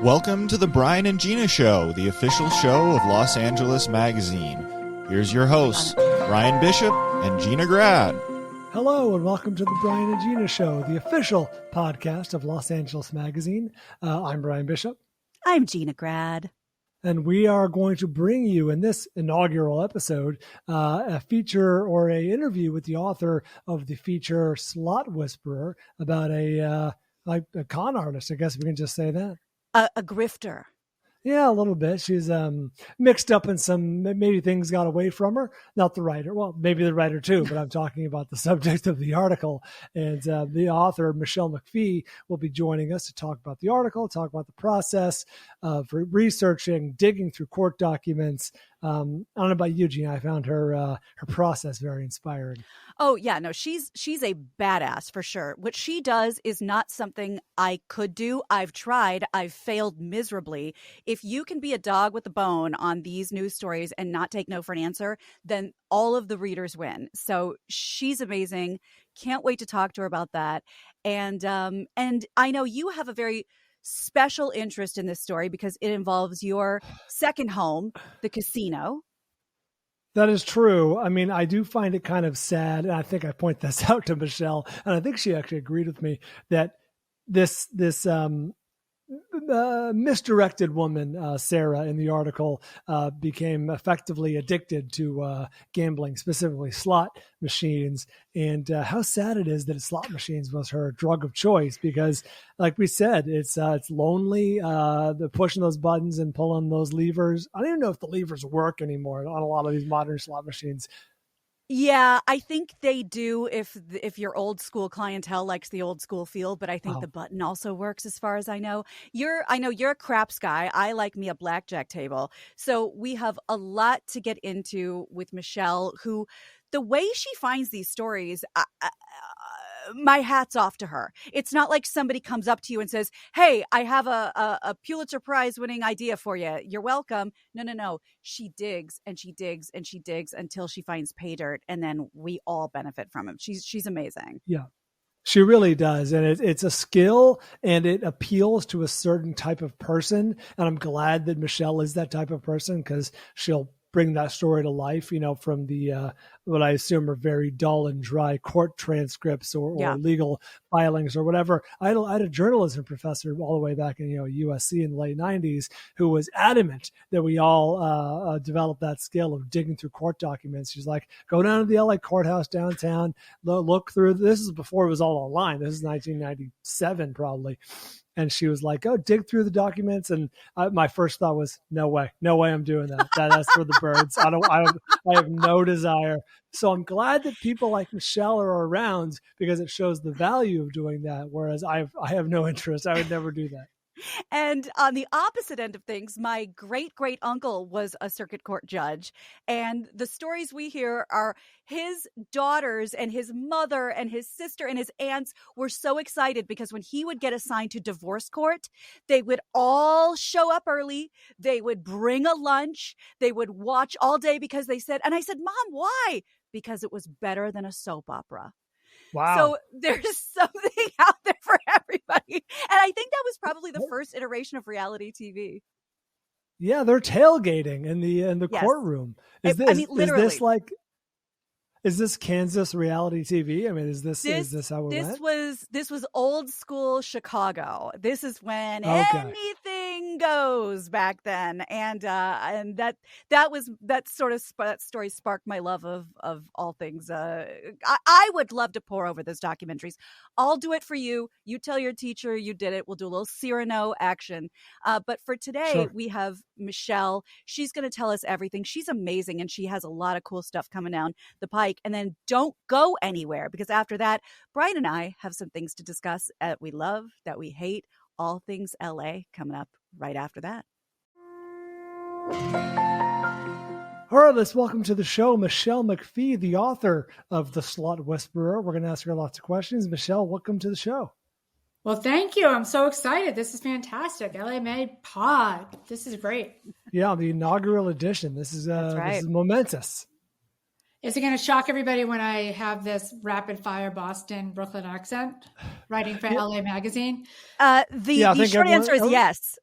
Welcome to the Bryan and Gina Show, the official show of Los Angeles Magazine. Here's your hosts, Bryan Bishop and Gina Grad. Hello, and welcome to the Bryan and Gina Show, the official podcast of Los Angeles Magazine. I'm Bryan Bishop. I'm Gina Grad. And we are going to bring you in this inaugural episode a feature or a interview with the author of the feature Slot Whisperer about a con artist. I guess we can just say that. A grifter. Yeah, a little bit. She's mixed up in some, maybe things got away from her. Not the writer. Well, maybe the writer too, but I'm talking about the subject of the article. And the author, Michele McPhee, will be joining us to talk about the article, talk about the process of researching, digging through court documents. I don't know about you, Gina. I found her process very inspiring. Oh, yeah. No, she's a badass for sure. What she does is not something I could do. I've tried. I've failed miserably. If you can be a dog with a bone on these news stories and not take no for an answer, then all of the readers win. So she's amazing. Can't wait to talk to her about that. And I know you have a very special interest in this story because it involves your second home, the casino. That is true. I mean, I do find it kind of sad, and I think I point this out to Michele, and I think she actually agreed with me that this misdirected woman, Sarah, in the article, became effectively addicted to gambling, specifically slot machines. And how sad it is that slot machines was her drug of choice, because, like we said, it's lonely. The pushing those buttons and pulling those levers. I don't even know if the levers work anymore on a lot of these modern slot machines. Yeah, I think they do if your old school clientele likes the old school feel, but I think the button also works as far as I know. I know you're a craps guy. I like me a blackjack table. So we have a lot to get into with Michele, who the way she finds these stories, my hat's off to her. It's not like somebody comes up to you and says, hey, I have a Pulitzer Prize winning idea for you. You're welcome. No. She digs and she digs and she digs until she finds pay dirt. And then we all benefit from it. She's amazing. Yeah, she really does. And it's a skill, and it appeals to a certain type of person. And I'm glad that Michele is that type of person, because she'll bring that story to life, from the what I assume are very dull and dry court transcripts or legal filings or whatever. I had a journalism professor all the way back in USC in the late 90s who was adamant that we all develop that skill of digging through court documents. She's like, go down to the LA courthouse downtown, look through. This is before it was all online. This is 1997 probably. And she was like, oh, dig through the documents. And my first thought was, no way I'm doing that. That's for the birds. I have no desire. So I'm glad that people like Michele are around, because it shows the value of doing that. Whereas I have no interest. I would never do that. And on the opposite end of things, my great uncle was a circuit court judge. And the stories we hear are his daughters and his mother and his sister and his aunts were so excited because when he would get assigned to divorce court, they would all show up early. They would bring a lunch. They would watch all day because they said, and I said, Mom, why? Because it was better than a soap opera. Wow. So there's something out there for everybody. And I think that was probably the first iteration of reality TV. Yeah, they're tailgating in the courtroom. Is this Kansas reality TV? I mean, is this how it went? This was old school Chicago. This is when anything goes back then, and that story sparked my love of all things. I would love to pour over those documentaries. I'll do it for you. You tell your teacher you did it. We'll do a little Cyrano action. But for today, we have Michele. She's going to tell us everything. She's amazing, and she has a lot of cool stuff coming down the pike. And then don't go anywhere, because after that, Bryan and I have some things to discuss that we love, that we hate, all things LA coming up right after that. All right, let's welcome to the show Michele McPhee, the author of The Slot Whisperer. We're going to ask her lots of questions. Michele, welcome to the show. Well, thank you. I'm so excited. This is fantastic. LAMag pod. This is great. Yeah, the inaugural edition. This is momentous. Is it going to shock everybody when I have this rapid fire Boston, Brooklyn accent writing for Yeah. LA Magazine? The short answer is yes.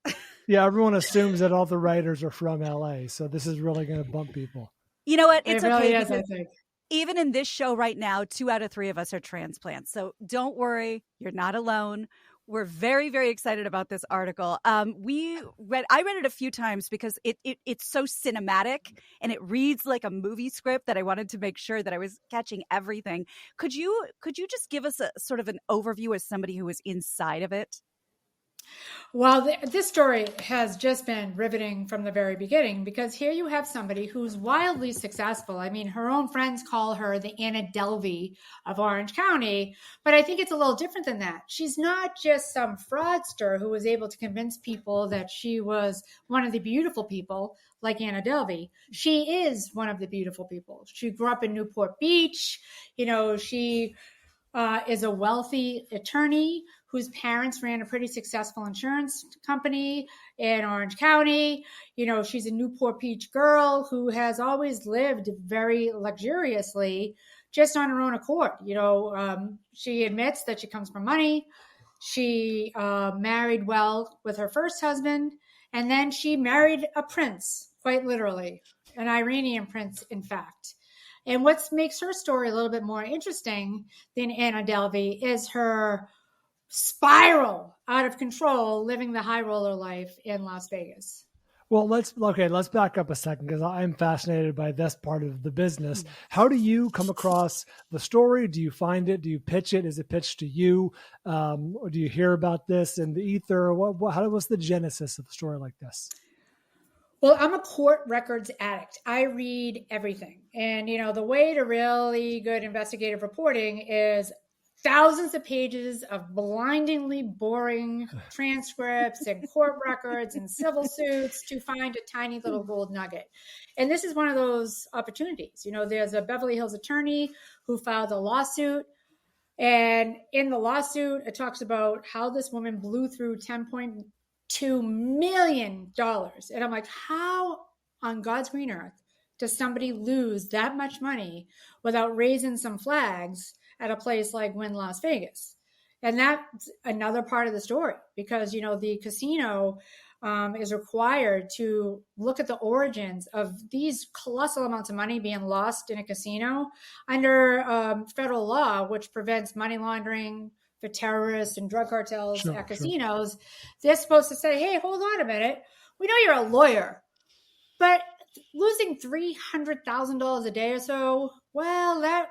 Yeah, everyone assumes that all the writers are from LA, so this is really going to bump people. You know what? It's It really okay. is, I think. Even in this show right now, 2 out of 3 of us are transplants. So don't worry, you're not alone. We're very, very excited about this article. I read it a few times because it's so cinematic and it reads like a movie script that I wanted to make sure that I was catching everything. Could you just give us a sort of an overview as somebody who was inside of it? Well, this story has just been riveting from the very beginning, because here you have somebody who's wildly successful. I mean, her own friends call her the Anna Delvey of Orange County, but I think it's a little different than that. She's not just some fraudster who was able to convince people that she was one of the beautiful people like Anna Delvey. She is one of the beautiful people. She grew up in Newport Beach. She is a wealthy attorney whose parents ran a pretty successful insurance company in Orange County. She's a Newport Beach girl who has always lived very luxuriously, just on her own accord. She admits that she comes from money. She married well with her first husband, and then she married a prince, quite literally, an Iranian prince, in fact. And what makes her story a little bit more interesting than Anna Delvey is her spiral out of control, living the high roller life in Las Vegas. Well, let's back up a second, because I'm fascinated by this part of the business. How do you come across the story? Do you find it? Do you pitch it? Is it pitched to you? Or do you hear about this in the ether? How was the genesis of a story like this? Well, I'm a court records addict. I read everything. And, the way to really good investigative reporting is thousands of pages of blindingly boring transcripts and court records and civil suits to find a tiny little gold nugget. And this is one of those opportunities. There's a Beverly Hills attorney who filed a lawsuit. And in the lawsuit, it talks about how this woman blew through $10.2 million. And I'm like, how on God's green earth does somebody lose that much money without raising some flags at a place like Wynn Las Vegas? And that's another part of the story, because, the casino is required to look at the origins of these colossal amounts of money being lost in a casino under federal law, which prevents money laundering for terrorists and drug cartels at casinos. Sure. They're supposed to say, hey, hold on a minute. We know you're a lawyer, but losing $300,000 a day or so, well, that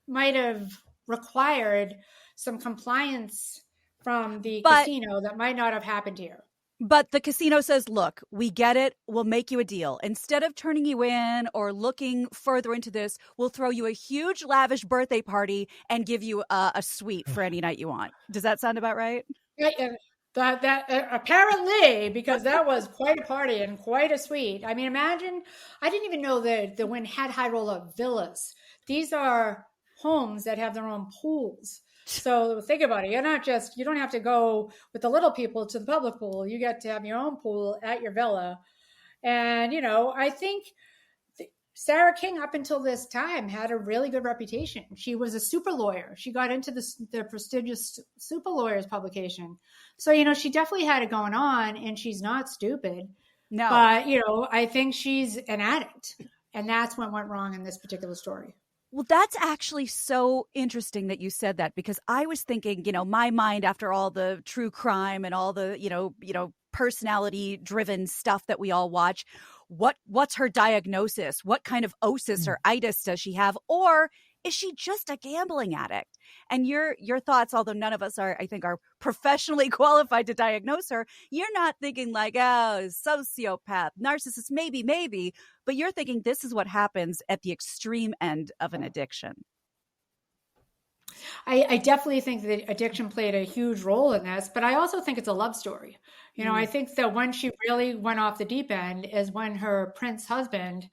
might have required some compliance from the casino that might not have happened here. But the casino says, look, we get it. We'll make you a deal. Instead of turning you in or looking further into this, we'll throw you a huge, lavish birthday party and give you a suite for any night you want. Does that sound about right? That apparently, because that was quite a party and quite a suite. I mean, imagine, I didn't even know that the Wynn had high roller villas. These are homes that have their own pools. So think about it. You don't have to go with the little people to the public pool. You get to have your own pool at your villa. And, I think Sarah King, up until this time, had a really good reputation. She was a super lawyer. She got into the prestigious Super Lawyers publication. So, she definitely had it going on, and she's not stupid. No. But, I think she's an addict. And that's what went wrong in this particular story. Well, that's actually so interesting that you said that, because I was thinking, my mind, after all the true crime and all the, personality driven stuff that we all watch, what's her diagnosis? What kind of osis or itis does she have? Or is she just a gambling addict? And your thoughts, although none of us are professionally qualified to diagnose her, you're not thinking like, oh, sociopath, narcissist, maybe, but you're thinking this is what happens at the extreme end of an addiction. I definitely think that addiction played a huge role in this, but I also think it's a love story. I think that when she really went off the deep end is when her prince husband,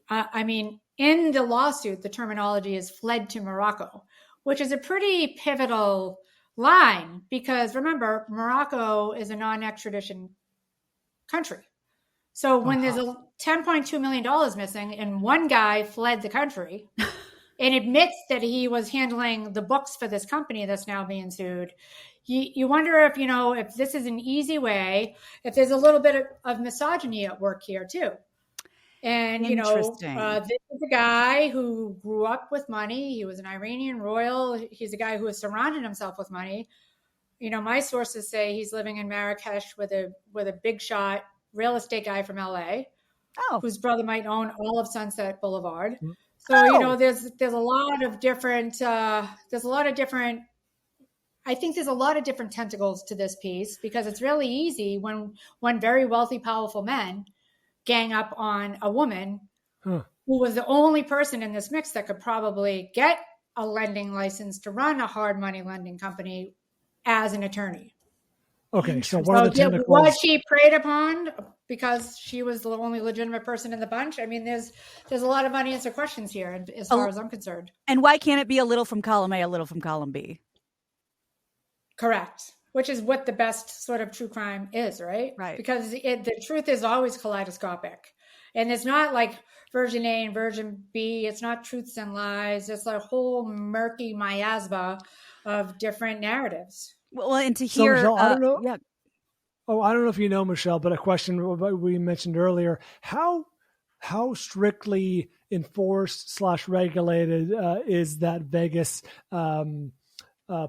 in the lawsuit, the terminology is fled to Morocco, which is a pretty pivotal line, because remember, Morocco is a non-extradition country. So when there's a $10.2 million missing and one guy fled the country and admits that he was handling the books for this company that's now being sued, you wonder if, if this is an easy way, if there's a little bit of misogyny at work here too. And, this is a guy who grew up with money. He was an Iranian royal. He's a guy who has surrounded himself with money. My sources say he's living in Marrakesh with a big shot real estate guy from LA, whose brother might own all of Sunset Boulevard. So, there's a lot of different, I think there's a lot of different tentacles to this piece, because it's really easy when very wealthy, powerful men gang up on a woman who was the only person in this mix that could probably get a lending license to run a hard money lending company as an attorney. Okay, so one of the tentacles... Was she preyed upon because she was the only legitimate person in the bunch? I mean, there's a lot of unanswered questions here, as far as I'm concerned. And why can't it be a little from column A, a little from column B? Correct. Which is what the best sort of true crime is, right? Right. Because the truth is always kaleidoscopic. And it's not like version A and version B. It's not truths and lies. It's a whole murky miasma of different narratives. Well, and to hear... So, Michele, I don't know. Yeah. Oh, I don't know if you know, Michele, but a question we mentioned earlier. How strictly enforced / regulated is that Vegas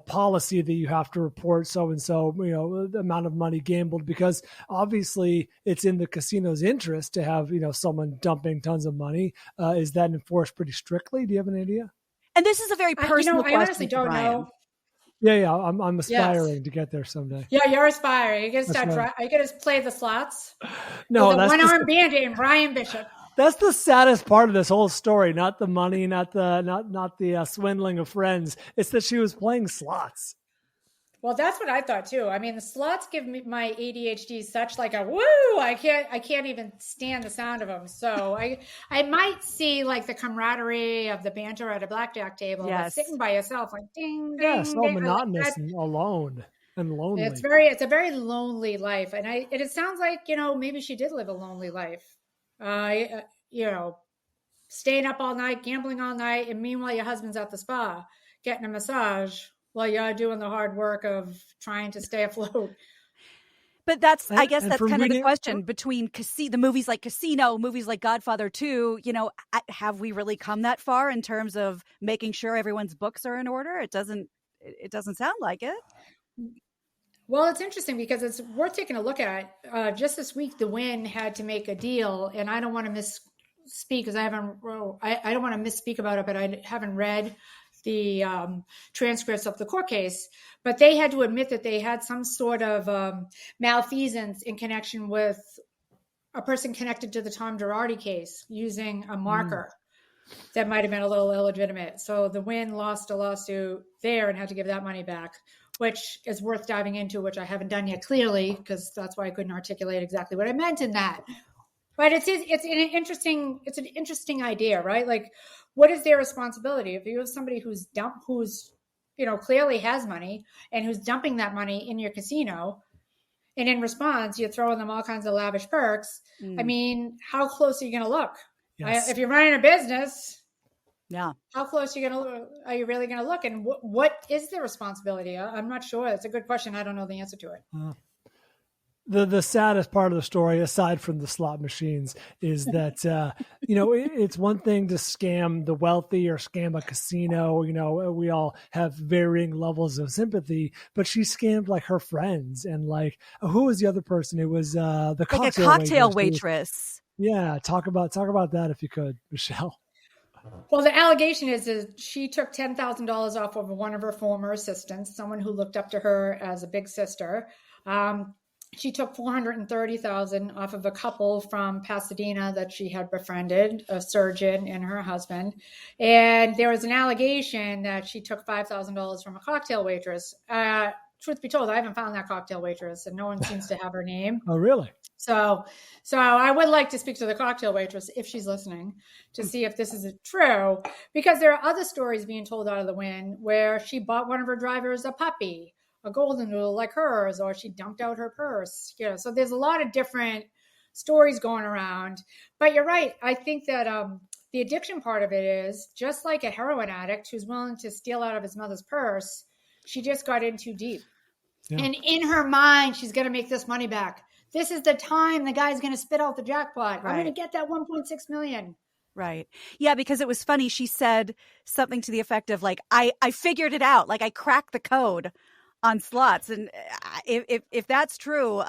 policy that you have to report so-and-so, the amount of money gambled? Because obviously it's in the casino's interest to have, someone dumping tons of money. Is that enforced pretty strictly? Do you have an idea? And this is a very personal question. I honestly don't know. Yeah. I'm aspiring to get there someday. Yeah, you're aspiring. You're gonna play the slots. No, that's the one-armed bandit and Bryan Bishop. That's the saddest part of this whole story. Not the money, not the swindling of friends. It's that she was playing slots. Well, that's what I thought too. I mean, the slots give me my ADHD such like a woo. I can't even stand the sound of them. So I might see like the camaraderie of the banter at a blackjack table, but sitting by yourself like ding, ding, yeah, so ding, monotonous and alone and lonely. It's a very lonely life, and it sounds like maybe she did live a lonely life. Staying up all night, gambling all night, and meanwhile your husband's at the spa getting a massage while you're doing the hard work of trying to stay afloat. But I guess that's kind of the question between the movies like Casino, movies like Godfather 2, have we really come that far in terms of making sure everyone's books are in order? It doesn't sound like it. Well, it's interesting because it's worth taking a look at. Just this week, the Wynn had to make a deal, and I don't want to misspeak because I don't want to misspeak about it, but I haven't read the transcripts of the court case. But they had to admit that they had some sort of malfeasance in connection with a person connected to the Tom Girardi case using a marker that might have been a little illegitimate. So the Wynn lost a lawsuit there and had to give that money back, which is worth diving into, which I haven't done yet clearly, because that's why I couldn't articulate exactly what I meant in that. But it's an interesting idea, right? Like, what is their responsibility? If you have somebody who's clearly has money and who's dumping that money in your casino, and in response, you're throwing them all kinds of lavish perks. I mean, how close are you going to look? Yes. If you're running a business, how close are you really going to look? And what is the responsibility? I'm not sure. It's a good question. I don't know the answer to it. The saddest part of the story, aside from the slot machines, is that, it's one thing to scam the wealthy or scam a casino. We all have varying levels of sympathy, but she scammed like her friends. And like, who was the other person? It was the cocktail waitress. Yeah. Talk about that if you could, Michele. Well, the allegation is that she took $10,000 off of one of her former assistants, someone who looked up to her as a big sister. She took $430,000 off of a couple from Pasadena that she had befriended, a surgeon and her husband. And there was an allegation that she took $5,000 from a cocktail waitress. Truth be told, I haven't found that cocktail waitress, and no one seems to have her name. Oh, really? So I would like to speak to the cocktail waitress if she's listening to see if this is true, because there are other stories being told out of the Wynn where she bought one of her drivers a puppy, a golden doodle like hers, or she dumped out her purse. So there's a lot of different stories going around. But you're right. I think that the addiction part of it is just like a heroin addict who's willing to steal out of his mother's purse. She just got in too deep. Yeah. And in her mind, she's going to make this money back. This is the time the guy's going to spit out the jackpot. Right. I'm going to get that 1.6 million. Right. Yeah, because it was funny. She said something to the effect of like, I figured it out. Like I cracked the code on slots. And if that's true,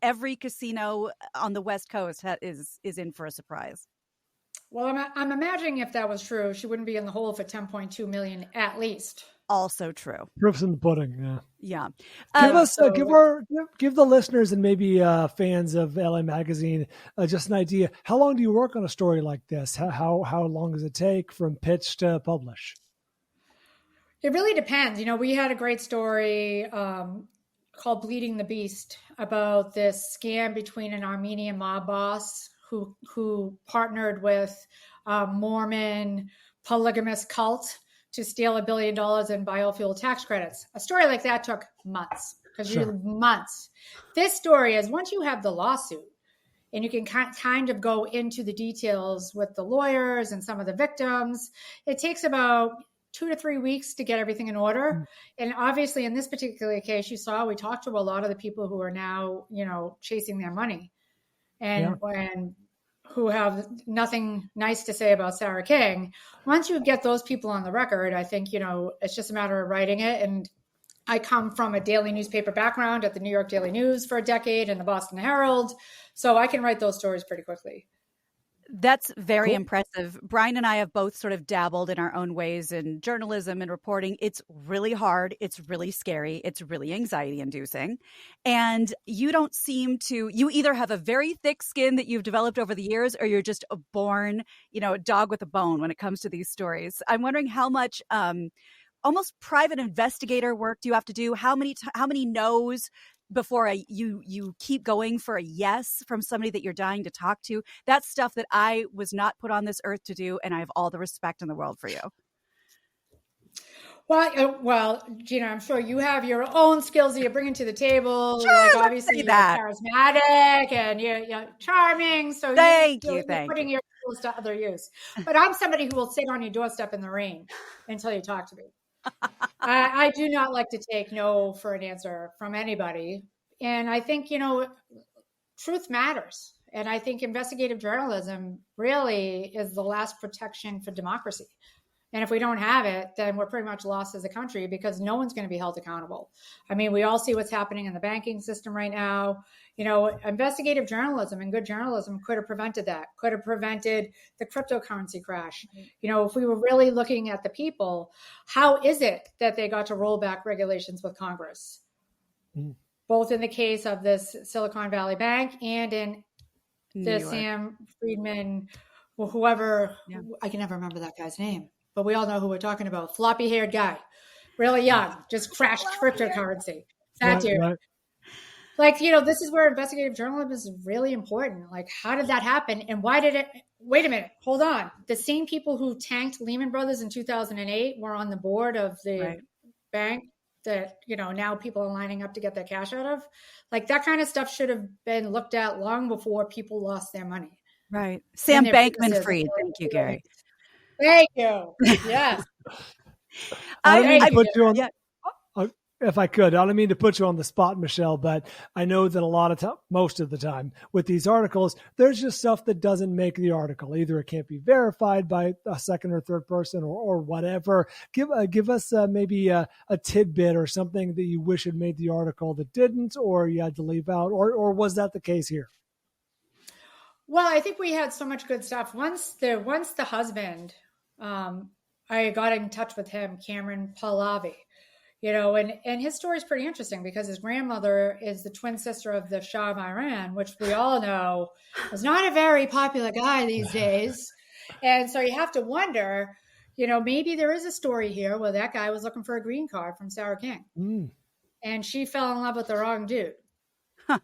every casino on the West Coast is in for a surprise. Well, I'm imagining if that was true, she wouldn't be in the hole for 10.2 million at least. Also true. Proof's in the pudding. Yeah. Give the listeners and maybe fans of LA Magazine just an idea. How long do you work on a story like this? How long does it take from pitch to publish? It really depends. We had a great story called Bleeding the Beast about this scam between an Armenian mob boss who partnered with a Mormon polygamous cult to steal $1 billion in biofuel tax credits. A story like that took months, months. This story is once you have the lawsuit and you can kind of go into the details with the lawyers and some of the victims, it takes about 2 to 3 weeks to get everything in order. And obviously in this particular case, we talked to a lot of the people who are now, chasing their money and who have nothing nice to say about Sarah King. Once you get those people on the record, I think, it's just a matter of writing it. And I come from a daily newspaper background at the New York Daily News for a decade and the Boston Herald. So I can write those stories pretty quickly. That's very impressive. Bryan and I have both sort of dabbled in our own ways in journalism and reporting. It's really hard. It's really scary. It's really anxiety inducing. And you don't seem to, you either have a very thick skin that you've developed over the years, or you're just a born, a dog with a bone when it comes to these stories. I'm wondering how much almost private investigator work do you have to do? How many no's before you keep going for a yes from somebody that you're dying to talk to? That's stuff that I was not put on this earth to do, and I have all the respect in the world for you. Well, Gina, I'm sure you have your own skills that you're bringing to the table. Sure, obviously you're charismatic and you're charming. So thank you're you. putting your skills to other use. But I'm somebody who will sit on your doorstep in the rain until you talk to me. I do not like to take no for an answer from anybody. And I think, truth matters. And I think investigative journalism really is the last protection for democracy. And if we don't have it, then we're pretty much lost as a country because no one's going to be held accountable. I mean, we all see what's happening in the banking system right now. Investigative journalism and good journalism could have prevented that, could have prevented the cryptocurrency crash. If we were really looking at the people, how is it that they got to roll back regulations with Congress? Both in the case of this Silicon Valley Bank and in the Sam Friedman, whoever, I can never remember that guy's name, but we all know who we're talking about. Floppy haired guy, really young, just crashed cryptocurrency. That dude. Right. This is where investigative journalism is really important. Like, how did that happen? And why did it? Wait a minute. Hold on. The same people who tanked Lehman Brothers in 2008 were on the board of the bank that, now people are lining up to get their cash out of. Like, that kind of stuff should have been looked at long before people lost their money. Right. Sam Bankman-Fried. Thank you, Gary. Thank you. Yes. If I could, I don't mean to put you on the spot, Michele, but I know that most of the time with these articles, there's just stuff that doesn't make the article. Either it can't be verified by a second or third person or whatever. Give us maybe a tidbit or something that you wish had made the article that didn't, or you had to leave out, or was that the case here? Well, I think we had so much good stuff. Once the husband, I got in touch with him, Cameron Pahlavi. And his story is pretty interesting because his grandmother is the twin sister of the Shah of Iran, which we all know is not a very popular guy these days. And so you have to wonder, maybe there is a story here where that guy was looking for a green card from Sarah King. And she fell in love with the wrong dude. Huh.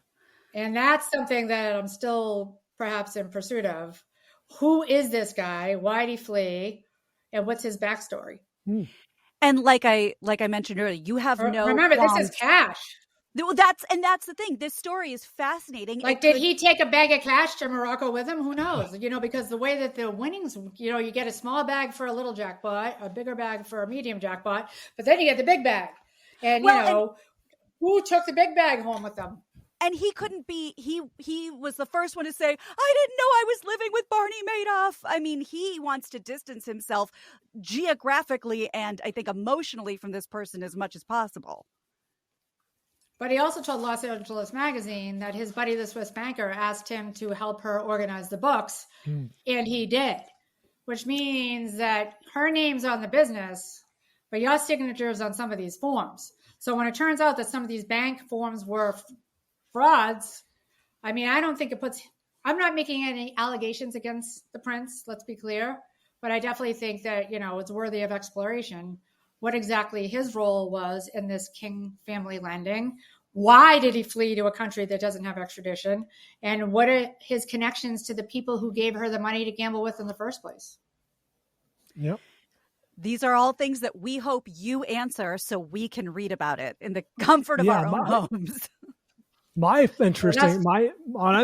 And that's something that I'm still perhaps in pursuit of. Who is this guy? Why did he flee? And what's his backstory? And like I mentioned earlier, you have no remember qualms. This is cash. Well, that's the thing. This story is fascinating. Like, did he take a bag of cash to Morocco with him? Who knows? Because the way that the winnings, you get a small bag for a little jackpot, a bigger bag for a medium jackpot, but then you get the big bag. And, who took the big bag home with them? And he couldn't be, he was the first one to say, I didn't know I was living with Barney Madoff. I mean, he wants to distance himself geographically and I think emotionally from this person as much as possible. But he also told Los Angeles Magazine that his buddy, the Swiss banker, asked him to help her organize the books. And he did, which means that her name's on the business, but your signature's on some of these forms. So when it turns out that some of these bank forms were frauds, I mean, I don't think I'm not making any allegations against the prince, let's be clear, but I definitely think that, it's worthy of exploration what exactly his role was in this King family lending. Why did he flee to a country that doesn't have extradition? And what are his connections to the people who gave her the money to gamble with in the first place? Yep. These are all things that we hope you answer so we can read about it in the comfort of our own homes. What I'm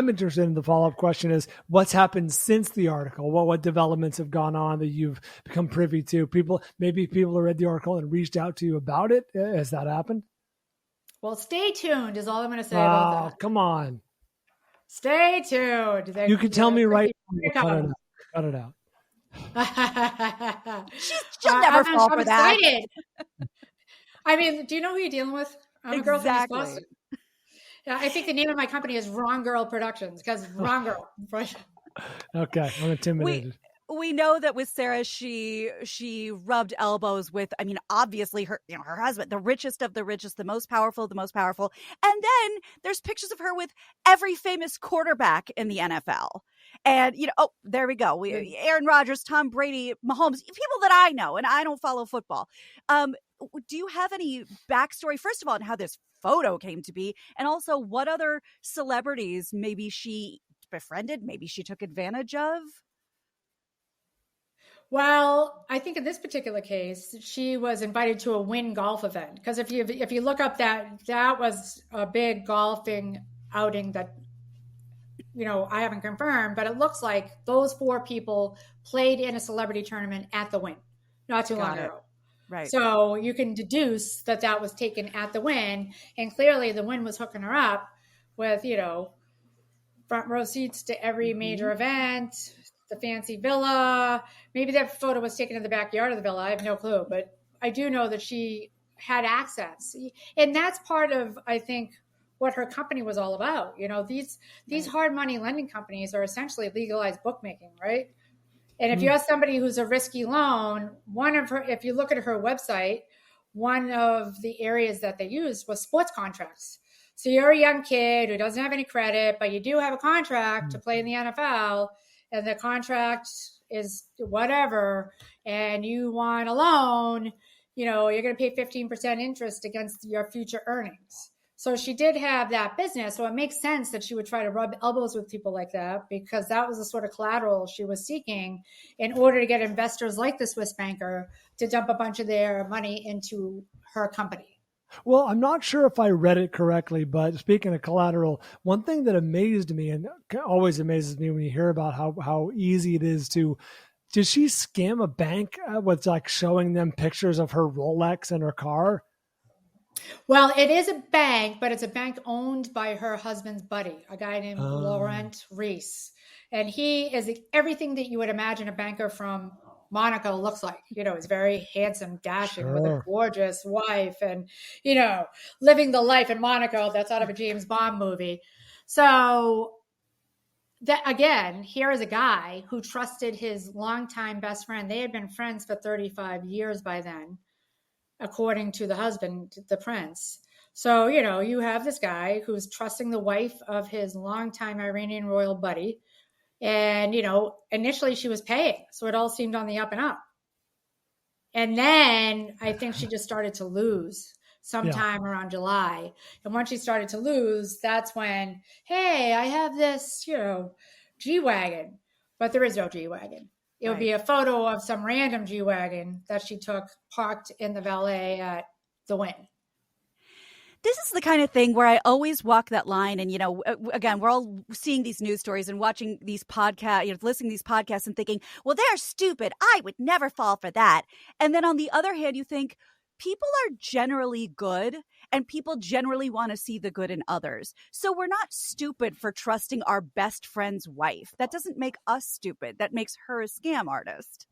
interested in the follow-up question is what's happened since the article? What developments have gone on that you've become privy to? Maybe people who read the article and reached out to you about it. Has that happened? Well, stay tuned is all I'm going to say about that. Come on. Stay tuned. You can tell me right now. Cut it out. She'll never fall for that. Excited. I mean, do you know who you're dealing with? I'm a girl from East Boston. Yeah, I think the name of my company is Wrong Girl Productions because wrong girl. Okay, I'm intimidated. We know that with Sarah, she rubbed elbows with, I mean, obviously her husband, the richest of the richest, the most powerful. And then there's pictures of her with every famous quarterback in the NFL. And, there we go. Aaron Rodgers, Tom Brady, Mahomes, people that I know, and I don't follow football. Do you have any backstory, first of all, on how this photo came to be? And also what other celebrities maybe she befriended, maybe she took advantage of? Well, I think in this particular case, she was invited to a Wynn golf event. Because if you look up that was a big golfing outing that, I haven't confirmed, but it looks like those 4 people played in a celebrity tournament at the Wynn not too long ago. Right. So you can deduce that was taken at the Wynn, and clearly the Wynn was hooking her up with, front row seats to every major event, the fancy villa. Maybe that photo was taken in the backyard of the villa. I have no clue, but I do know that she had access, and that's part of, I think, what her company was all about. These hard money lending companies are essentially legalized bookmaking, right? And if you have somebody who's a risky loan, if you look at her website, one of the areas that they used was sports contracts. So you're a young kid who doesn't have any credit, but you do have a contract to play in the NFL, and the contract is whatever, and you want a loan, you're going to pay 15% interest against your future earnings. So she did have that business. So it makes sense that she would try to rub elbows with people like that, because that was the sort of collateral she was seeking in order to get investors like the Swiss banker to dump a bunch of their money into her company. Well, I'm not sure if I read it correctly, but speaking of collateral, one thing that amazed me and always amazes me when you hear about how easy it is did she scam a bank with like showing them pictures of her Rolex and her car? Well, it is a bank, but it's a bank owned by her husband's buddy, a guy named Laurent Reese. And he is everything that you would imagine a banker from Monaco looks like. He's very handsome, dashing, with a gorgeous wife and, living the life in Monaco that's out of a James Bond movie. So that, again, here is a guy who trusted his longtime best friend. They had been friends for 35 years by then, according to the husband, the prince. So, you have this guy who's trusting the wife of his longtime Iranian royal buddy. And, initially she was paying. So it all seemed on the up and up. And then I think she just started to lose sometime around July. And once she started to lose, that's when, hey, I have this, G-Wagon. But there is no G-Wagon. It would be a photo of some random G-Wagon that she took parked in the valet at the Wynn. This is the kind of thing where I always walk that line. And, again, we're all seeing these news stories and watching these podcasts, listening to these podcasts and thinking, well, they're stupid. I would never fall for that. And then on the other hand, you think people are generally good and people generally want to see the good in others. So we're not stupid for trusting our best friend's wife. That doesn't make us stupid. That makes her a scam artist.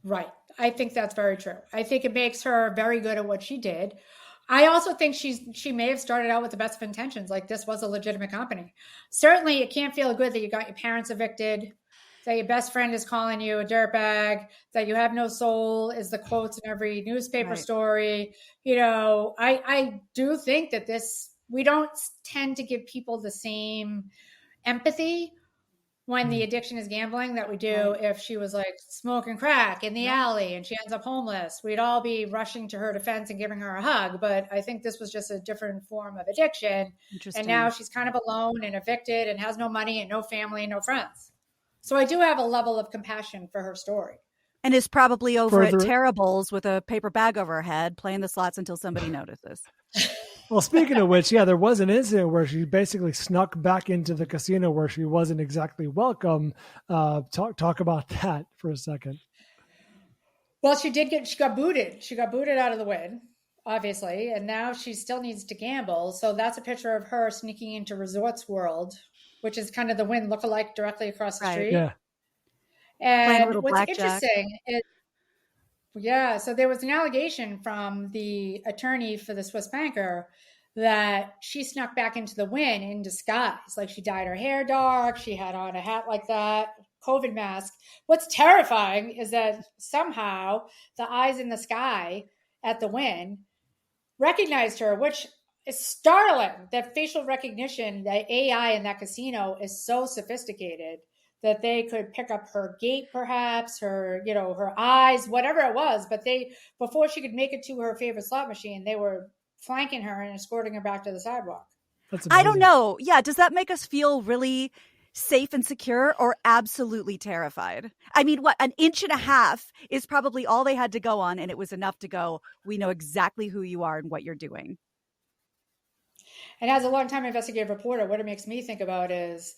Right. I think that's very true. I think it makes her very good at what she did. I also think she may have started out with the best of intentions. Like, this was a legitimate company. Certainly, it can't feel good that you got your parents evicted, that your best friend is calling you a dirtbag, that you have no soul is the quotes in every newspaper story. I do think that we don't tend to give people the same empathy when the addiction is gambling that we do if she was like smoking crack in the alley and she ends up homeless. We'd all be rushing to her defense and giving her a hug. But I think this was just a different form of addiction. And now she's kind of alone and evicted and has no money and no family and no friends. So I do have a level of compassion for her story. And is probably over at Terrible's with a paper bag over her head, playing the slots until somebody notices. Well, speaking of which, there was an incident where she basically snuck back into the casino where she wasn't exactly welcome. Talk about that for a second. Well, she got booted. She got booted out of the win, obviously, and now she still needs to gamble. So that's a picture of her sneaking into Resorts World, which is kind of the Wynn lookalike directly across the street. Yeah. And what's interesting is, so there was an allegation from the attorney for the Swiss banker that she snuck back into the Wynn in disguise. Like, she dyed her hair dark. She had on a hat like that, COVID mask. What's terrifying is that somehow the eyes in the sky at the Wynn recognized her, which is startling. That facial recognition, that AI in that casino is so sophisticated that they could pick up her gait, perhaps her, her eyes, whatever it was. But before she could make it to her favorite slot machine, they were flanking her and escorting her back to the sidewalk. I don't know. Yeah. Does that make us feel really safe and secure or absolutely terrified? I mean, an inch and a half is probably all they had to go on. And it was enough to go, we know exactly who you are and what you're doing. And as a longtime investigative reporter, what it makes me think about is,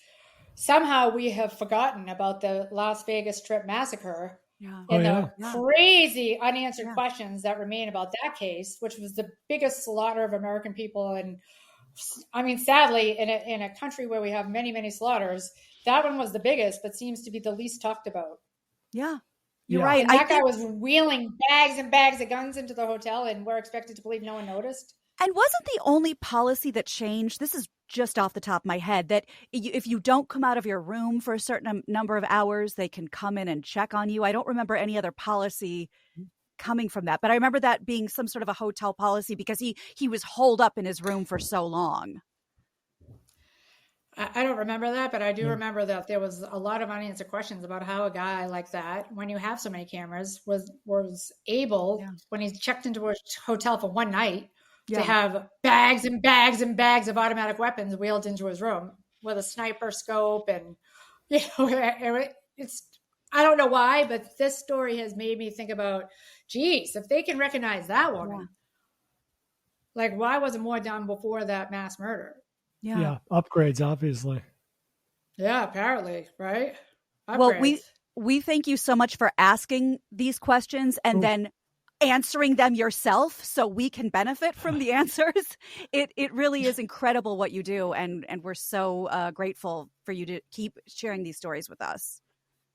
somehow we have forgotten about the Las Vegas Strip massacre and the crazy unanswered questions that remain about that case, which was the biggest slaughter of American people. And I mean, sadly, in a country where we have many, many slaughters, that one was the biggest, but seems to be the least talked about. Yeah, you're right. And that guy was wheeling bags and bags of guns into the hotel, and we're expected to believe no one noticed. And wasn't the only policy that changed, this is just off the top of my head, that if you don't come out of your room for a certain number of hours, they can come in and check on you. I don't remember any other policy coming from that, but I remember that being some sort of a hotel policy because he was holed up in his room for so long. I don't remember that, but I do remember that there was a lot of unanswered questions about how a guy like that, when you have so many cameras, was able, when he's checked into a hotel for one night, to have bags and bags and bags of automatic weapons wheeled into his room with a sniper scope. And, it's, I don't know why, but this story has made me think about, geez, if they can recognize that woman, like, why wasn't more done before that mass murder? Yeah. Upgrades, obviously. Yeah, apparently, right? Upgrades. Well, we thank you so much for asking these questions and then answering them yourself so we can benefit from the answers. It really is incredible what you do. And we're so grateful for you to keep sharing these stories with us.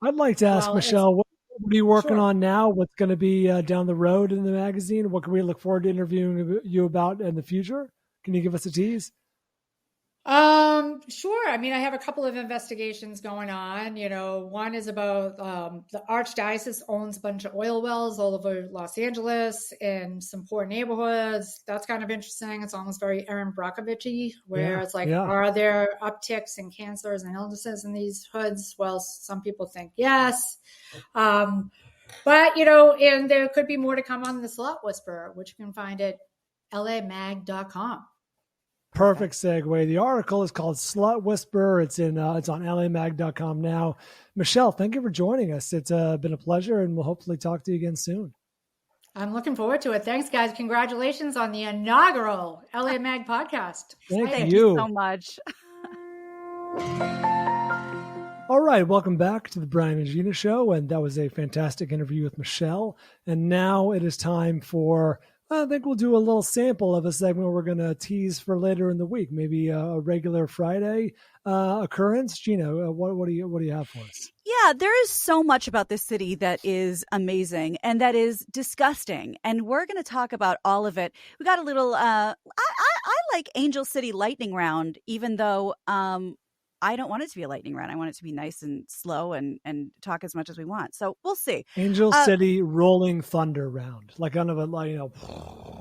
I'd like to ask Michelle, what are you working on now? What's going to be down the road in the magazine? What can we look forward to interviewing you about in the future? Can you give us a tease? Sure. I mean, I have a couple of investigations going on. One is about the Archdiocese owns a bunch of oil wells all over Los Angeles in some poor neighborhoods. That's kind of interesting. It's almost very Erin Brockovich-y, where it's like, are there upticks in cancers and illnesses in these hoods? Well, some people think yes. But, and there could be more to come on the Slot Whisperer, which you can find at LAMag.com. Perfect segue. The article is called Slut Whisperer. It's on LAMag.com now. Michelle, thank you for joining us. It's been a pleasure, and we'll hopefully talk to you again soon. I'm looking forward to it. Thanks, guys. Congratulations on the inaugural LAMag podcast. Thank you so much. All right, welcome back to the Bryan and Gina show. And that was a fantastic interview with Michele. And now it is time for, I think we'll do a little sample of a segment we're going to tease for later in the week, maybe a regular Friday occurrence. Gina, what do you have for us? Yeah, there is so much about this city that is amazing and that is disgusting. And we're going to talk about all of it. We got a little, I like Angel City lightning round, even though I don't want it to be a lightning round. I want it to be nice and slow and talk as much as we want. So we'll see. Angel City rolling thunder round, like kind of a,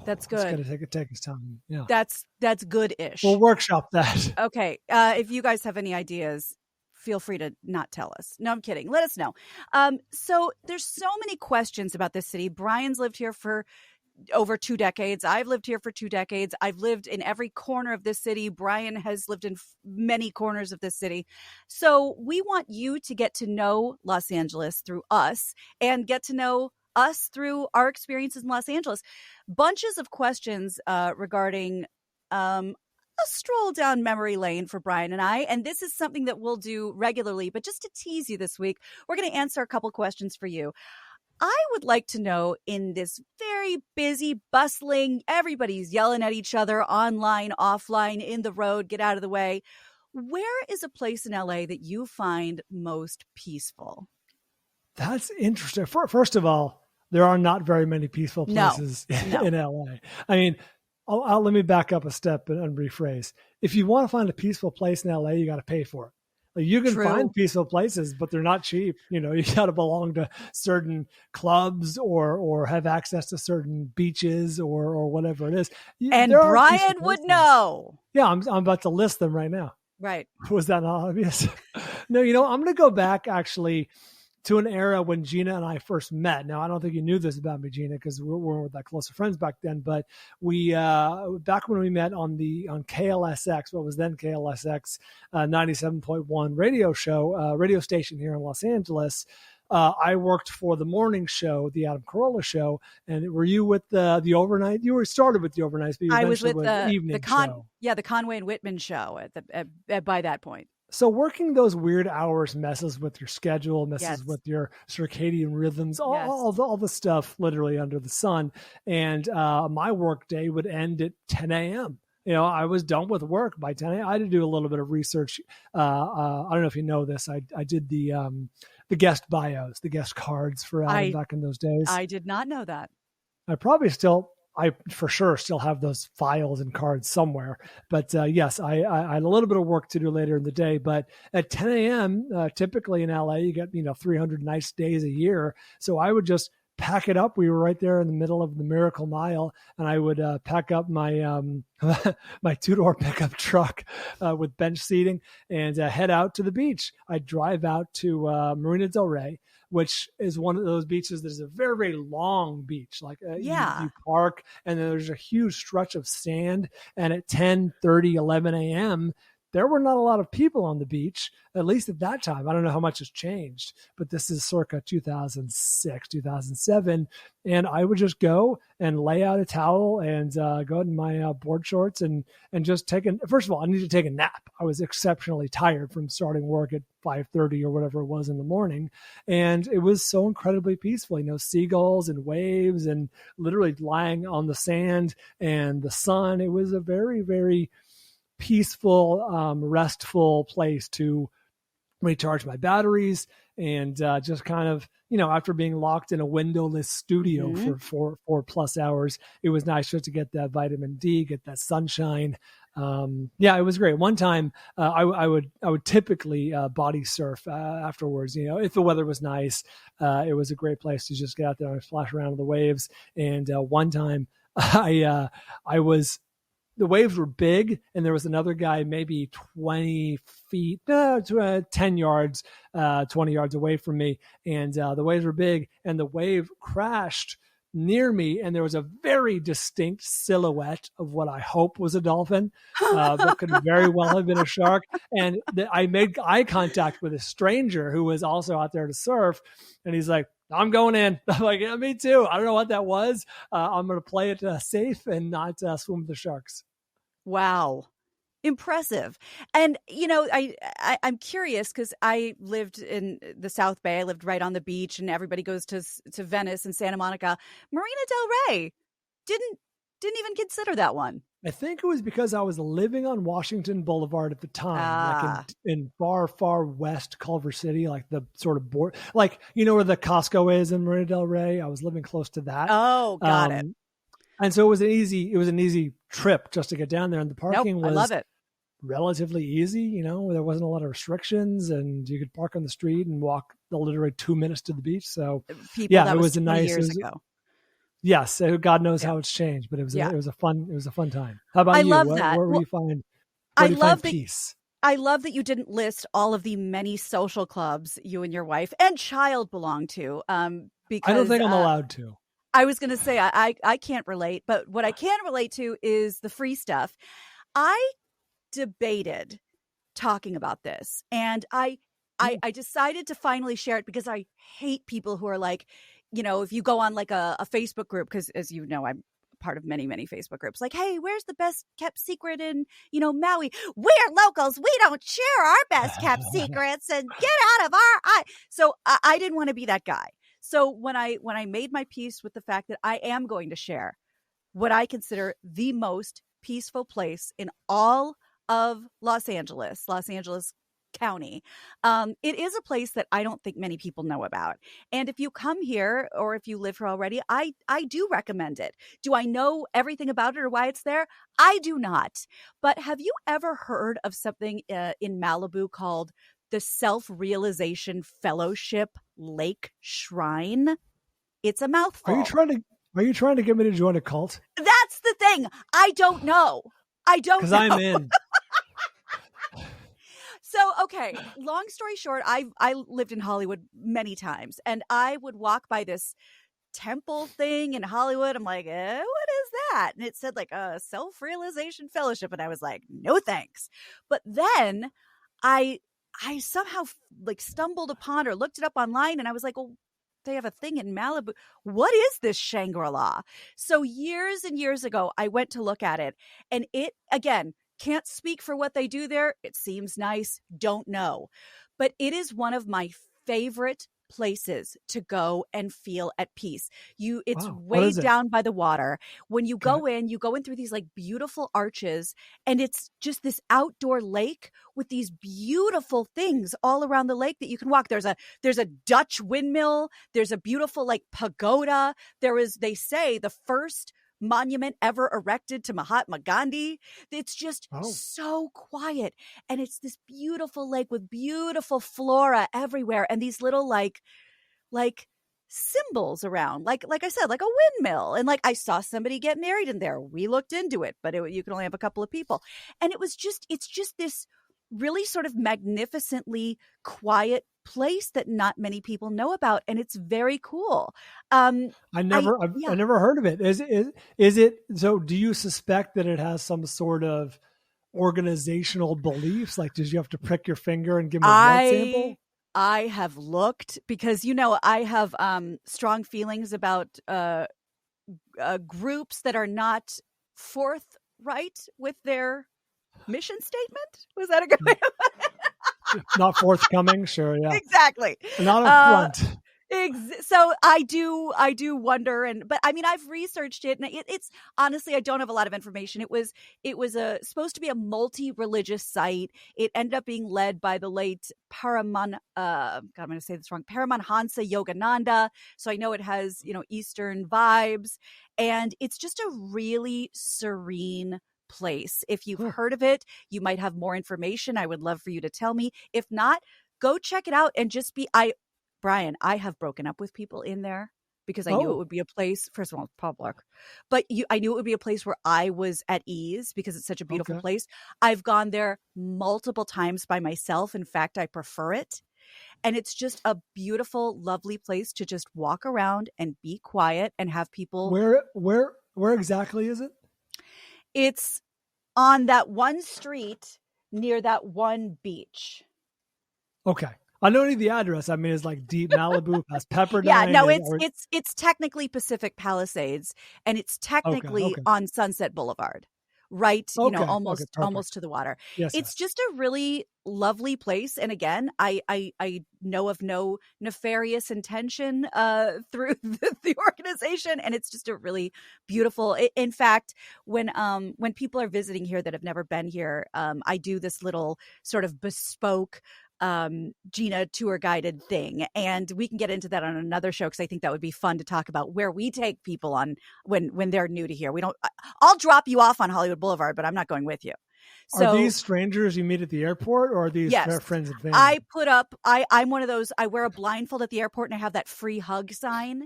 that's good. It's going to take its time. Yeah, that's good-ish. We'll workshop that. Okay. If you guys have any ideas, feel free to not tell us. No, I'm kidding. Let us know. So there's so many questions about this city. Bryan's lived here for over 2 decades. I've lived here for 2 decades. I've lived in every corner of this city. Bryan has lived in many corners of this city. So we want you to get to know Los Angeles through us and get to know us through our experiences in Los Angeles. Bunches of questions regarding a stroll down memory lane for Bryan and I. And this is something that we'll do regularly. But just to tease you this week, we're going to answer a couple questions for you. I would like to know, in this very busy, bustling, everybody's yelling at each other online, offline, in the road, get out of the way, where is a place in LA that you find most peaceful? That's interesting. First of all, there are not very many peaceful places in LA. I mean, let me back up a step and rephrase. If you want to find a peaceful place in LA, you got to pay for it. You can find peaceful places, but they're not cheap. You got to belong to certain clubs or have access to certain beaches or whatever it is. And Bryan would know. Yeah, I'm about to list them right now. Right. Was that not obvious? No, I'm going to go back actually to an era when Gina and I first met. Now, I don't think you knew this about me, Gina, because we weren't that close of friends back then. But we, back when we met on KLSX, what was then KLSX 97.1 radio station here in Los Angeles. I worked for the morning show, the Adam Carolla show. And were you with the overnight? You were started with the overnights, but you I was with the evening show. Yeah, the Conway and Whitman show by that point. So working those weird hours messes with your schedule, messes with your circadian rhythms, all the stuff literally under the sun. And my work day would end at 10 a.m. I was done with work by 10 a.m. I had to do a little bit of research. I don't know if you know this. I did the guest bios, the guest cards for Adam back in those days. I did not know that. I for sure still have those files and cards somewhere. But yes, I had a little bit of work to do later in the day. But at 10 a.m., typically in LA, you get 300 nice days a year. So I would just pack it up. We were right there in the middle of the Miracle Mile, and I would pack up my my 2-door pickup truck with bench seating and head out to the beach. I'd drive out to Marina Del Rey, which is one of those beaches that is a very, very long beach. Like you park and then there's a huge stretch of sand. And at 10:30, 11 a.m., there were not a lot of people on the beach, at least at that time. I don't know how much has changed, but this is circa 2006, 2007. And I would just go and lay out a towel and go in my board shorts and just first of all, I needed to take a nap. I was exceptionally tired from starting work at 5:30 or whatever it was in the morning. And it was so incredibly peaceful, seagulls and waves and literally lying on the sand and the sun. It was a very, very peaceful, restful place to recharge my batteries and just kind of, after being locked in a windowless studio for 4+ hours, it was nice just to get that vitamin D, get that sunshine. It was great. One time I would typically body surf afterwards, if the weather was nice. It was a great place to just get out there and splash around in the waves. And one time the waves were big, and there was another guy maybe 20 feet, 10 yards, 20 yards away from me. And the waves were big, and the wave crashed near me, and there was a very distinct silhouette of what I hope was a dolphin, but could very well have been a shark. And I made eye contact with a stranger who was also out there to surf, and he's like, I'm going in. I'm like, yeah, me too. I don't know what that was. I'm going to play it safe and not swim with the sharks. Wow. Impressive. And, I'm curious because I lived in the South Bay. I lived right on the beach, and everybody goes to Venice and Santa Monica. Marina del Rey didn't even consider that one. I think it was because I was living on Washington Boulevard at the time, like in far west Culver City, like the sort of board, like, where the Costco is in Marina del Rey. I was living close to that. Oh, got it. And so it was an easy trip just to get down there. And the parking was I love it. Relatively easy, there wasn't a lot of restrictions, and you could park on the street and walk literally 2 minutes to the beach. So it was a nice years ago. Yes, God knows how it's changed, but it was a fun time. How about you? I love that. Where do you find peace? I love that you didn't list all of the many social clubs you and your wife and child belong to. Because I don't think I'm allowed to. I was going to say I can't relate, but what I can relate to is the free stuff. I debated talking about this, and I decided to finally share it because I hate people who are like, if you go on like a Facebook group, because as you know, I'm part of many Facebook groups, like, hey, where's the best kept secret in Maui? We're locals, we don't share our best kept secrets, and get out of our eye. So I didn't want to be that guy. So when I made my peace with the fact that I am going to share what I consider the most peaceful place in all of Los Angeles County. It is a place that I don't think many people know about. And if you come here or if you live here already, I do recommend it. Do I know everything about it or why it's there? I do not. But have you ever heard of something in Malibu called the Self-Realization Fellowship Lake Shrine? It's a mouthful. Are you trying to get me to join a cult? That's the thing. I don't know. Because I'm in. So, okay, long story short, I lived in Hollywood many times, and I would walk by this temple thing in Hollywood. I'm like, what is that? And it said like a self-realization fellowship. And I was like, no, thanks. But then I somehow like stumbled upon or looked it up online, and I was like, well, they have a thing in Malibu. What is this Shangri-La? So years and years ago, I went to look at it, and it, again, can't speak for what they do there. It seems nice. Don't know. But it is one of my favorite places to go and feel at peace. It's way down by the water. When you go in through these like beautiful arches, and it's just this outdoor lake with these beautiful things all around the lake that you can walk. There's a Dutch windmill. There's a beautiful like pagoda. They say, the first monument ever erected to Mahatma Gandhi. It's just so quiet, and it's this beautiful lake with beautiful flora everywhere, and these little like symbols around, like I said, like a windmill, and like I saw somebody get married in there. We looked into it, but you can only have a couple of people, and it's just this really sort of magnificently quiet place that not many people know about, and it's very cool. I've never heard of it. Is it so? Do you suspect that it has some sort of organizational beliefs? Like, did you have to prick your finger and give me a blood sample? I have looked because I have strong feelings about groups that are not forthright with their mission statement. Was that a good way of not forthcoming? Sure, yeah, exactly. Not upfront. So I do wonder, but I mean, I've researched it, and it's honestly, I don't have a lot of information. It was supposed to be a multi-religious site. It ended up being led by the late I'm going to say this wrong, Paramahansa Yogananda. So I know it has Eastern vibes, and it's just a really serene place. If you've heard of it, you might have more information. I would love for you to tell me. If not, go check it out and just Bryan, I have broken up with people in there because I knew it would be a place, first of all, it's public, but I knew it would be a place where I was at ease because it's such a beautiful place. I've gone there multiple times by myself. In fact, I prefer it. And it's just a beautiful, lovely place to just walk around and be quiet and have people. Where exactly is it? It's on that one street near that one beach. Okay. I don't need the address. I mean, it's like deep Malibu past Pepperdine. Yeah, no, it's technically Pacific Palisades, and it's technically Okay. on Sunset Boulevard, right? Okay. Almost to the water. Yes. It's just a really lovely place, and again, I know of no nefarious intention through the organization, and it's just a really beautiful. In fact, when people are visiting here that have never been here, I do this little sort of bespoke Gina tour guided thing, and we can get into that on another show because I think that would be fun to talk about where we take people on when they're new to here. I'll drop you off on Hollywood Boulevard, but I'm not going with you. So, are these strangers you meet at the airport, or are these friends and family? I'm one of those. I wear a blindfold at the airport, and I have that free hug sign.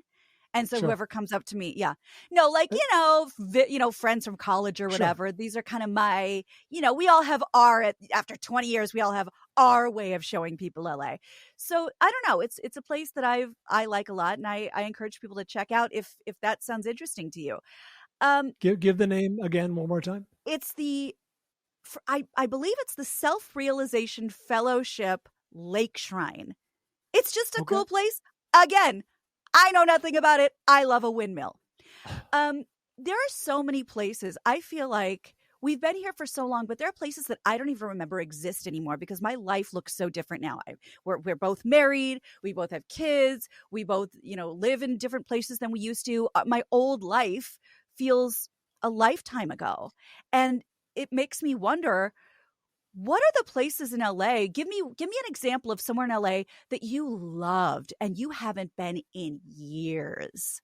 And so whoever comes up to me, friends from college or whatever, These are kind of my, we all have after 20 years, we all have our way of showing people LA. So I don't know. It's a place that I like a lot. And I encourage people to check out if that sounds interesting to you. Give the name again one more time. It's I believe it's the Self-Realization Fellowship Lake Shrine. It's just a cool place. Again, I know nothing about it. I love a windmill. There are so many places. I feel like we've been here for so long, but there are places that I don't even remember exist anymore because my life looks so different now. We're both married. We both have kids. We both, live in different places than we used to. My old life feels a lifetime ago. And it makes me wonder, what are the places in LA? Give me an example of somewhere in LA that you loved and you haven't been in years.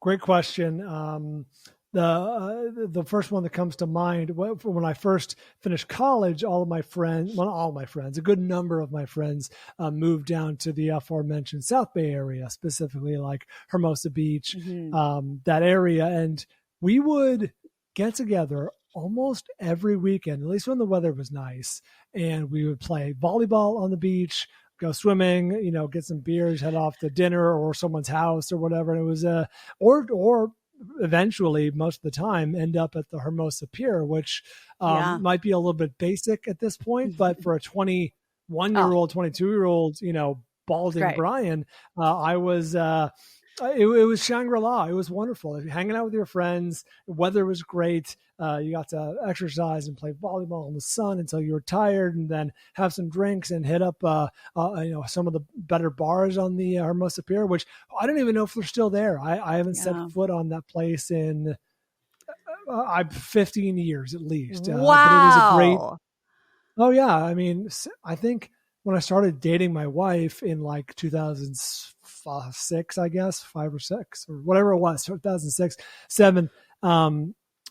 Great question. The first one that comes to mind, when I first finished college, a good number of my friends moved down to the aforementioned South Bay area, specifically like Hermosa Beach, that area. And we would get together almost every weekend, at least when the weather was nice. And we would play volleyball on the beach, go swimming, get some beers, head off to dinner or someone's house or whatever. And it was or eventually, most of the time, end up at the Hermosa Pier, which might be a little bit basic at this point, but for a 21-year-old, 22-year-old, balding Bryan, I was it was Shangri-La. It was wonderful. Hanging out with your friends, the weather was great. You got to exercise and play volleyball in the sun until you were tired, and then have some drinks and hit up some of the better bars on the Hermosa Pier, which I don't even know if they're still there. I haven't set foot on that place in 15 years at least. Wow. But it was a great. Oh yeah, I mean, I think when I started dating my wife in like 2006, I guess 5 or 6 or whatever it was, 2006, 7.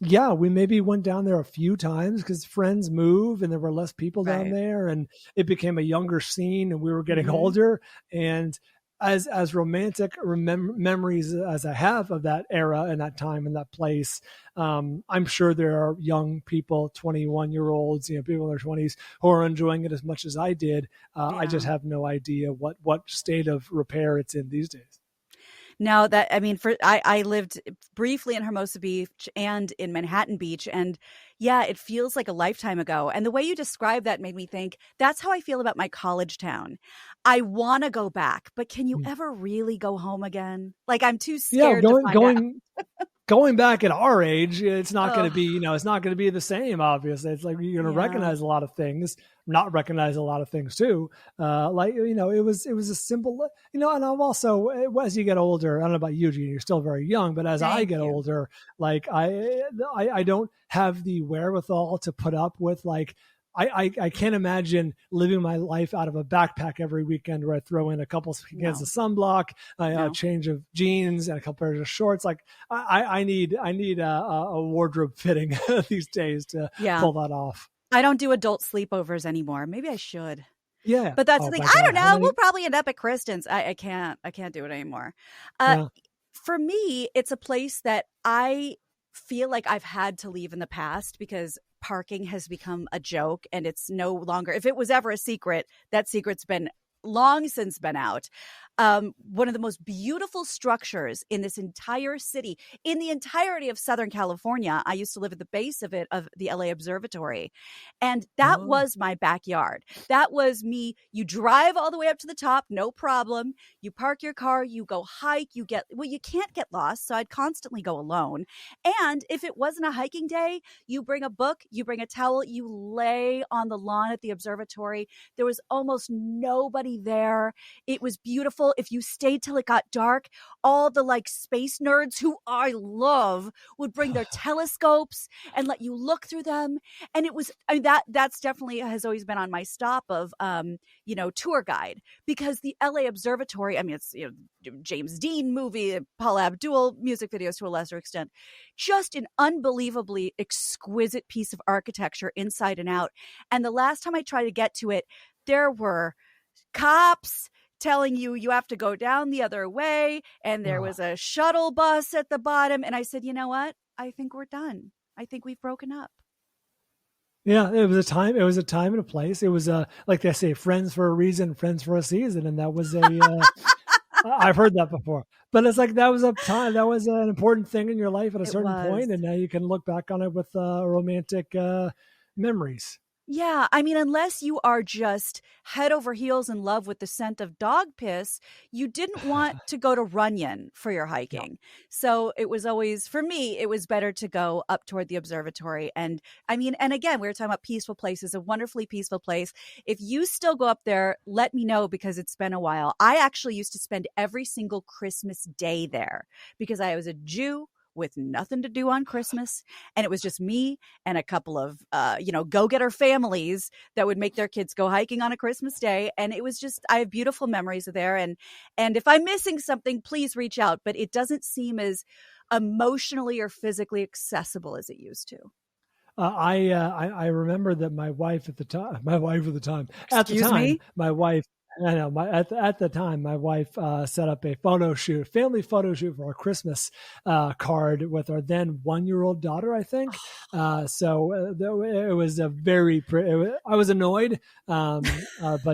We maybe went down there a few times because friends move and there were less people down there, and it became a younger scene, and we were getting older. And as romantic memories as I have of that era and that time and that place, I'm sure there are young people, 21-year-olds, people in their 20s who are enjoying it as much as I did. I just have no idea what state of repair it's in these days. No, I lived briefly in Hermosa Beach and in Manhattan Beach. And it feels like a lifetime ago. And the way you described that made me think that's how I feel about my college town. I want to go back, but can you ever really go home again? Like, I'm too scared to find out. Going back at our age, it's not going to be, it's not going to be the same. Obviously, it's like you're going to recognize a lot of things, not recognize a lot of things too. It was a simple, and I'm also, as you get older, I don't know about you, Gina, you're still very young, but as I get older, like I don't have the wherewithal to put up with I can't imagine living my life out of a backpack every weekend where I throw in a couple cans of sunblock, a change of jeans, and a couple pairs of shorts. Like I need a wardrobe fitting these days to pull that off. I don't do adult sleepovers anymore. Maybe I should. Yeah, but that's the thing. I don't know. We'll probably end up at Kristen's. I can't do it anymore. For me, it's a place that I feel like I've had to leave in the past because parking has become a joke, and it's no longer, if it was ever a secret, that secret's been long since been out. One of the most beautiful structures in this entire city, in the entirety of Southern California. I used to live at the base of the LA Observatory. And that was my backyard. That was me. You drive all the way up to the top, no problem. You park your car, you go hike, you can't get lost. So I'd constantly go alone. And if it wasn't a hiking day, you bring a book, you bring a towel, you lay on the lawn at the observatory. There was almost nobody there. It was beautiful. If you stayed till it got dark, all the like space nerds who I love would bring their telescopes and let you look through them. And it was, that's definitely has always been on my stop of, tour guide, because the LA Observatory, it's, James Dean movie, Paula Abdul music videos to a lesser extent, just an unbelievably exquisite piece of architecture inside and out. And the last time I tried to get to it, there were cops telling you have to go down the other way, and there was a shuttle bus at the bottom. And I said, you know what? I think we're done. I think we've broken up. Yeah, it was a time and a place. It was like they say, friends for a reason, friends for a season. And that was I've heard that before, but it's like, that was a time, that was an important thing in your life at a certain point. And now you can look back on it with romantic memories. Yeah, unless you are just head over heels in love with the scent of dog piss, you didn't want to go to Runyon for your hiking. No. So it was always, for me, it was better to go up toward the observatory. And and again, we were talking about peaceful places, a wonderfully peaceful place. If you still go up there, let me know, because it's been a while. I actually used to spend every single Christmas day there because I was a Jew with nothing to do on Christmas. And it was just me and a couple of, go-getter families that would make their kids go hiking on a Christmas day. And it was just, I have beautiful memories of there. And if I'm missing something, please reach out. But it doesn't seem as emotionally or physically accessible as it used to. I remember that my wife at the time, my wife set up a family photo shoot for a Christmas card with our then 1-year-old daughter, I think. It was a very I was annoyed, but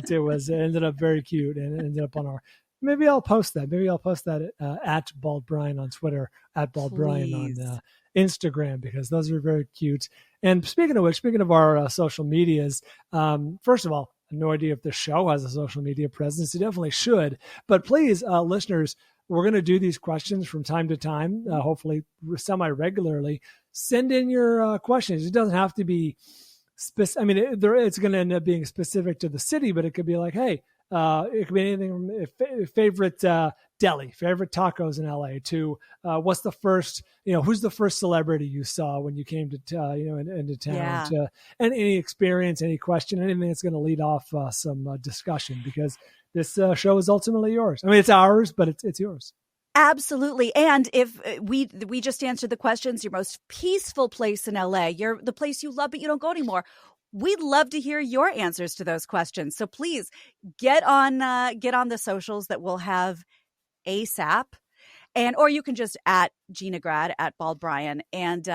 it ended up very cute, and it ended up on our. Maybe I'll post that. At Bald Bryan on Twitter, at Bald Bryan on Instagram, because those are very cute. And speaking of our social medias, first of all, no idea if the show has a social media presence. It definitely should. But please, listeners, we're going to do these questions from time to time, hopefully semi-regularly. Send in your questions. It doesn't have to be specific. It's going to end up being specific to the city, but it could be like, hey, it could be anything from favorite deli, favorite tacos in LA, to what's the first, who's the first celebrity you saw when you came to, into town, to, and any experience, any question, anything that's going to lead off some discussion, because this show is ultimately yours. It's ours, but it's yours. Absolutely. And if we just answered the questions, your most peaceful place in LA, the place you love but you don't go anymore. We'd love to hear your answers to those questions. So please get on the socials that we'll have ASAP, or you can just at Gina Grad, at Bald Bryan, and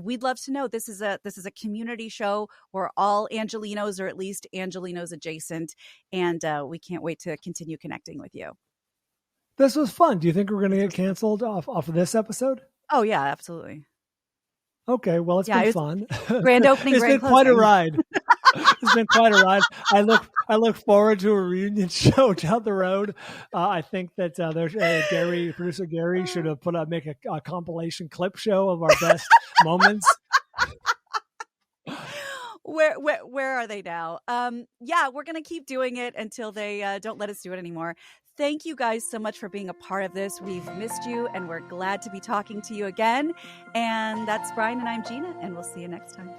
we'd love to know. This is a community show. We're all Angelinos, or at least Angelinos adjacent, and we can't wait to continue connecting with you. This was fun. Do you think we're going to get canceled off of this episode? Oh yeah, absolutely. Okay, well, it's been fun. Grand opening, it's been quite a ride. It's been quite a ride. I look forward to a reunion show down the road. I think that producer Gary should have make a compilation clip show of our best moments. Where are they now? We're going to keep doing it until they don't let us do it anymore. Thank you guys so much for being a part of this. We've missed you, and we're glad to be talking to you again. And that's Bryan, and I'm Gina, and we'll see you next time.